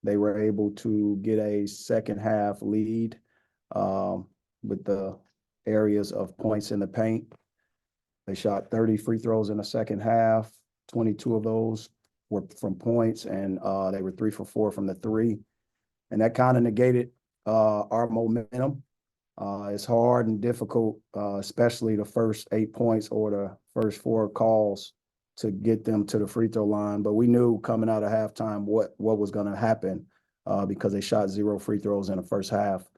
They were able to get a second half lead with the areas of points in the paint. They shot 30 free throws in the second half. 22 of those were from points, and they were 3 for 4 from the three. And that kind of negated our momentum. It's hard and difficult, especially the first 8 points or the first 4 calls to get them to the free throw line. But we knew coming out of halftime what was going to happen because they shot 0 free throws in the first half.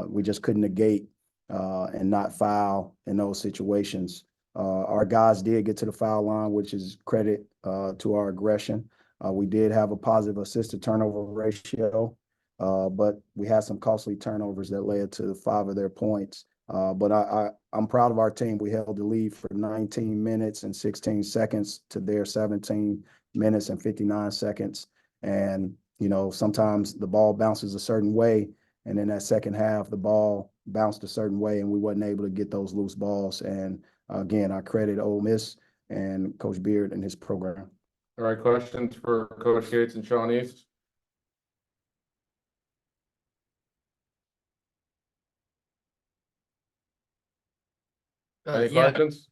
We just couldn't negate and not foul in those situations. Our guys did get to the foul line, which is credit to our aggression. We did have a positive assist to turnover ratio, but we had some costly turnovers that led to 5 of their points. But I'm proud of our team. We held the lead for 19 minutes and 16 seconds to their 17 minutes and 59 seconds. And, you know, sometimes the ball bounces a certain way, and in that second half, the ball bounced a certain way, and we wasn't able to get those loose balls. And again, I credit Ole Miss and Coach Beard and his program. All right, questions for Coach Gates and Sean East? Any questions?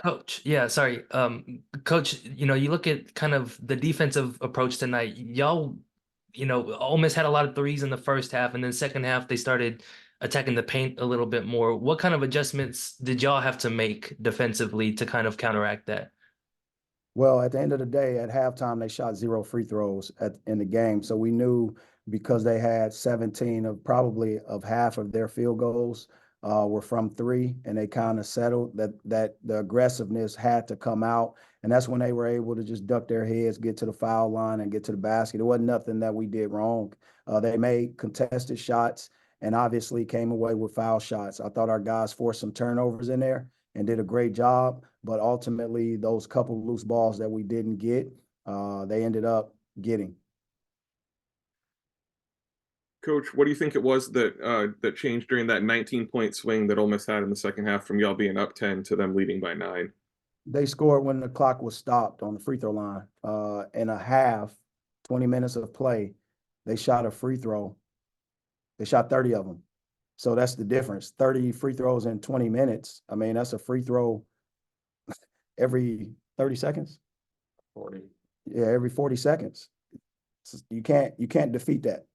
Coach, sorry. Coach, you look at kind of the defensive approach tonight. Y'all, Ole Miss had a lot of threes in the first half, and then second half they started attacking the paint a little bit more. What kind of adjustments did y'all have to make defensively to kind of counteract that? Well, at the end of the day, at halftime, they shot 0 free throws in the game. So we knew because they had 17 of probably of half of their field goals were from three, and they kind of settled that the aggressiveness had to come out. And that's when they were able to just duck their heads, get to the foul line, and get to the basket. It wasn't nothing that we did wrong. They made contested shots and obviously came away with foul shots. I thought our guys forced some turnovers in there and did a great job. But ultimately, those couple loose balls that we didn't get, they ended up getting. Coach, what do you think it was that changed during that 19-point swing that Ole Miss had in the second half from y'all being up 10 to them leading by 9? They scored when the clock was stopped on the free throw line. In a half, 20 minutes of play, they shot a free throw. They shot 30 of them. So that's the difference. 30 free throws in 20 minutes. I mean, that's a free throw every 30 seconds. 40. Yeah, every 40 seconds. You can't defeat that.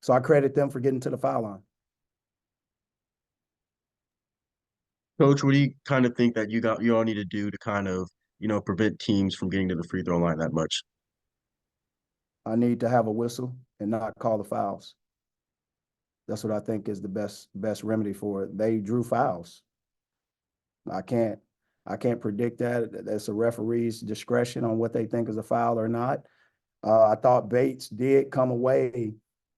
So I credit them for getting to the foul line. Coach, what do you kind of think that you all need to do to kind of, prevent teams from getting to the free throw line that much? I need to have a whistle and not call the fouls. That's what I think is the best remedy for it. They drew fouls. I can't predict that. That's a referee's discretion on what they think is a foul or not. I thought Bates did come away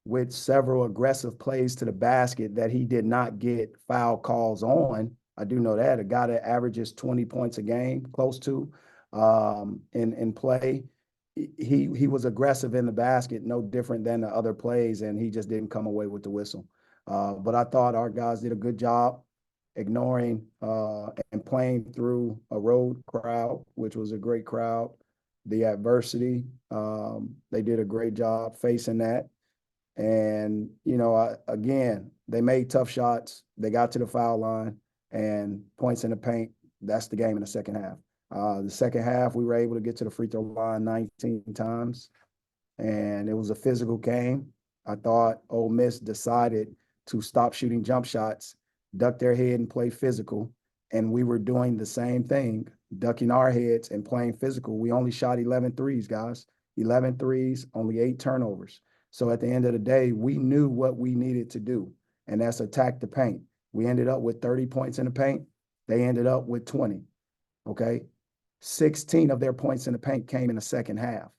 with several aggressive plays to the basket that he did not get foul calls on. I do know that. A guy that averages 20 points a game, close to, in play. He was aggressive in the basket, no different than the other plays, and he just didn't come away with the whistle. But I thought our guys did a good job ignoring and playing through a road crowd, which was a great crowd. The adversity, they did a great job facing that. And, again, they made tough shots. They got to the foul line and points in the paint. That's the game in the second half. The second half, we were able to get to the free throw line 19 times, and it was a physical game. I thought Ole Miss decided to stop shooting jump shots, duck their head and play physical, and we were doing the same thing, ducking our heads and playing physical. We only shot 11 threes, guys. 11 threes, only 8 turnovers. So at the end of the day, we knew what we needed to do, and that's attack the paint. We ended up with 30 points in the paint. They ended up with 20, okay? 16 of their points in the paint came in the second half.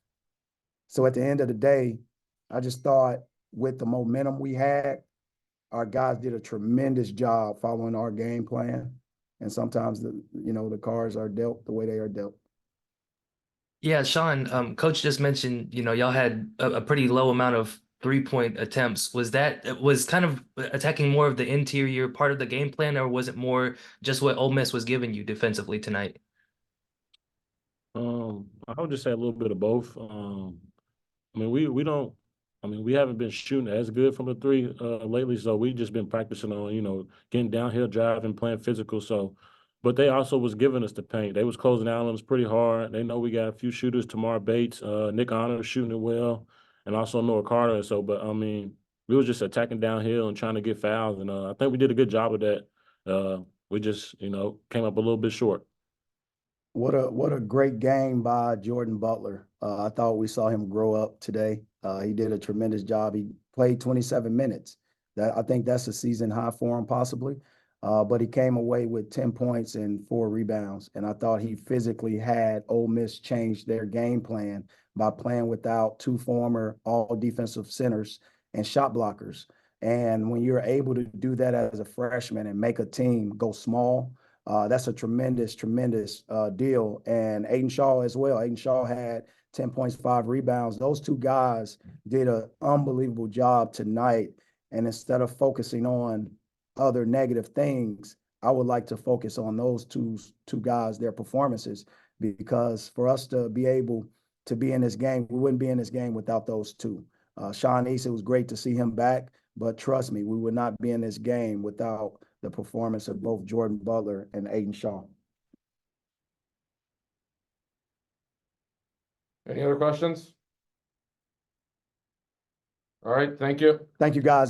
So at the end of the day, I just thought with the momentum we had, our guys did a tremendous job following our game plan. And sometimes the cards are dealt the way they are dealt. Yeah, Sean, Coach just mentioned, y'all had a pretty low amount of 3-point attempts. Was kind of attacking more of the interior part of the game plan, or was it more just what Ole Miss was giving you defensively tonight? I would just say a little bit of both. I mean, we don't. I mean, we haven't been shooting as good from the three lately, so we just been practicing on getting downhill driving, playing physical. So, but they also was giving us the paint. They was closing out on us pretty hard. They know we got a few shooters. Tamar Bates, Nick Honor was shooting it well, and also Noah Carter. So, but I mean, we was just attacking downhill and trying to get fouls, and I think we did a good job of that. We just came up a little bit short. What a great game by Jordan Butler. I thought we saw him grow up today. He did a tremendous job. He played 27 minutes. I think that's a season high for him possibly. But he came away with 10 points and 4 rebounds. And I thought he physically had Ole Miss change their game plan by playing without 2 former all defensive centers and shot blockers. And when you're able to do that as a freshman and make a team go small, that's a tremendous deal. And Aiden Shaw as well. Aiden Shaw had 10 points, 5 rebounds. Those 2 guys did an unbelievable job tonight. And instead of focusing on other negative things, I would like to focus on those two guys, their performances, because for us to be able to be in this game, we wouldn't be in this game without those 2. Sean East, it was great to see him back, but trust me, we would not be in this game without the performance of both Jordan Butler and Aiden Shaw. Any other questions? All right, thank you. Thank you, guys.